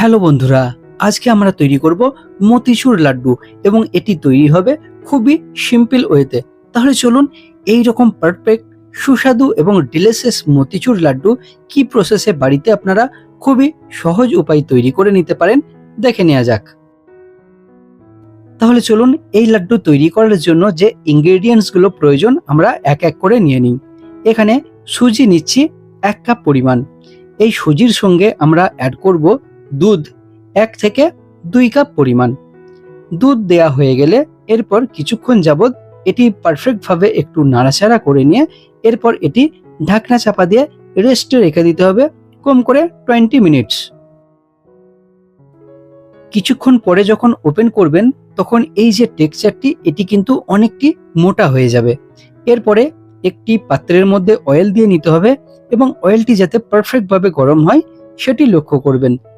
Hello বন্ধুরা, আজকে আমরা তৈরি করব মতিচুর লাড্ডু এবং এটি তৈরি হবে খুবই সিম্পল ওয়েতে। তাহলে চলুন এই রকম পারফেক্ট সুস্বাদু এবং ডিলিশিয়াস মতিচুর লাড্ডু কি প্রসেসে বাড়িতে আপনারা খুবই সহজ উপায় তৈরি করে নিতে পারেন দেখে নেওয়া যাক। তাহলে চলুন এই লাড্ডু তৈরি করার জন্য যে ইনগ্রেডিয়েন্টস গুলো প্রয়োজন আমরা এক এক করে নিয়ে নিই। এখানে সুজি নিচ্ছি 1 কাপ পরিমাণ। এই সুজির সঙ্গে আমরা অ্যাড করব দুধ 1 থেকে 2 কাপ পরিমাণ। দুধ দেয়া হয়ে গেলে এরপর কিছুক্ষণ যাবত এটি পারফেক্ট ভাবে একটু নাড়াচাড়া করে নিয়ে এরপর এটি ঢাকনা চাপা দিয়ে রেস্টে রেখে দিতে হবে কম করে 20 মিনিটস। কিছুক্ষণ পরে যখন ওপেন করবেন তখন এই যে টেক্সচারটি এটি কিন্তু অনেকটি মোটা হয়ে যাবে। এরপরে একটি পাত্রের মধ্যে অয়েল দিয়ে নিতে হবে এবং অয়েলটি যাতে পারফেক্ট ভাবে গরম হয় সেটি লক্ষ্য করবেন।